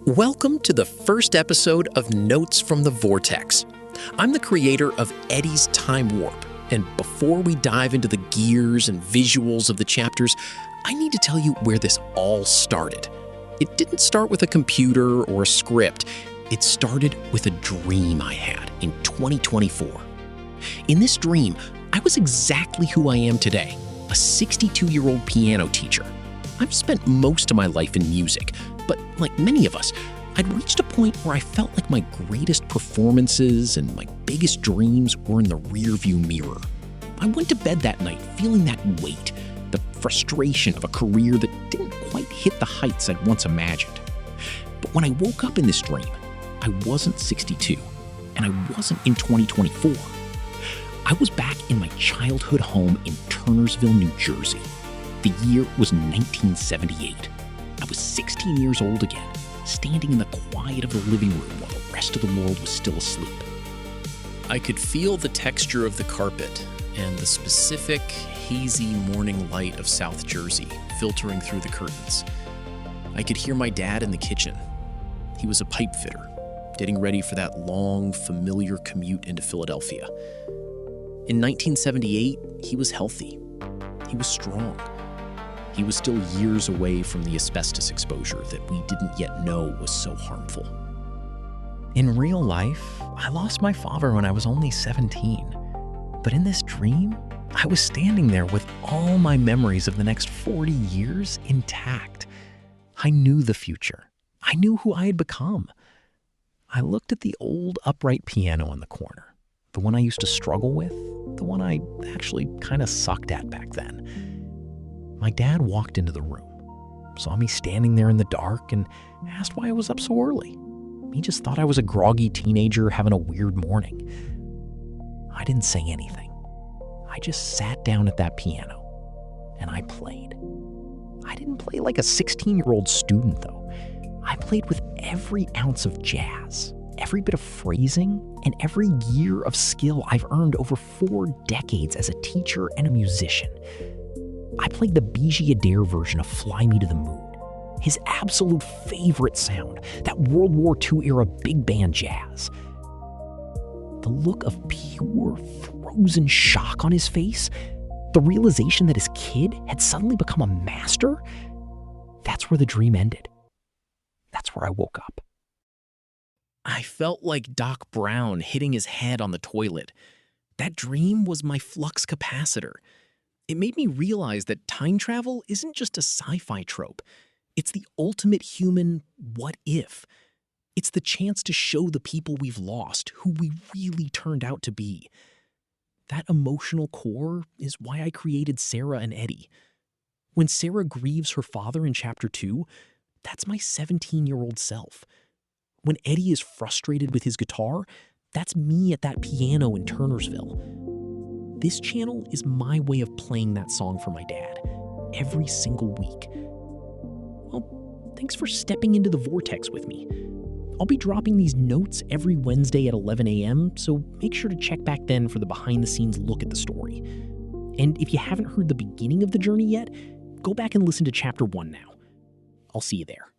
Welcome to the first episode of Notes from the Vortex. I'm the creator of Eddie's Time Warp, and before we dive into the gears and visuals of the chapters, I need to tell you where this all started. It didn't start with a computer or a script. It started with a dream I had in 2024. In this dream, I was exactly who I am today, a 62-year-old piano teacher. I've spent most of my life in music, but like many of us, I'd reached a point where I felt like my greatest performances and my biggest dreams were in the rearview mirror. I went to bed that night feeling that weight, the frustration of a career that didn't quite hit the heights I'd once imagined. But when I woke up in this dream, I wasn't 62, and I wasn't in 2024. I was back in my childhood home in Turnersville, New Jersey. The year was 1978. I was 16 years old again, standing in the quiet of the living room while the rest of the world was still asleep. I could feel the texture of the carpet and the specific, hazy morning light of South Jersey filtering through the curtains. I could hear my dad in the kitchen. He was a pipe fitter, getting ready for that long, familiar commute into Philadelphia. In 1978, he was healthy. He was strong. He was still years away from the asbestos exposure that we didn't yet know was so harmful. In real life, I lost my father when I was only 17. But in this dream, I was standing there with all my memories of the next 40 years intact. I knew the future. I knew who I had become. I looked at the old upright piano in the corner, the one I used to struggle with, the one I actually kind of sucked at back then. My dad walked into the room, saw me standing there in the dark, and asked why I was up so early. He just thought I was a groggy teenager having a weird morning. I didn't say anything. I just sat down at that piano, and I played. I didn't play like a 16-year-old student, though. I played with every ounce of jazz, every bit of phrasing, and every year of skill I've earned over 4 decades as a teacher and a musician. I played the Beegie Adair version of Fly Me to the Moon, his absolute favorite sound, that World War II era big band jazz. The look of pure, frozen shock on his face, the realization that his kid had suddenly become a master, that's where the dream ended. That's where I woke up. I felt like Doc Brown hitting his head on the toilet. That dream was my flux capacitor. It made me realize that time travel isn't just a sci-fi trope. It's the ultimate human what if. It's the chance to show the people we've lost who we really turned out to be. That emotional core is why I created Sarah and Eddie. When Sarah grieves her father in Chapter 2, that's my 17-year-old self. When Eddie is frustrated with his guitar, that's me at that piano in Turnersville. This channel is my way of playing that song for my dad, every single week. Well, thanks for stepping into the vortex with me. I'll be dropping these notes every Wednesday at 11 a.m., so make sure to check back then for the behind-the-scenes look at the story. And if you haven't heard the beginning of the journey yet, go back and listen to Chapter 1 now. I'll see you there.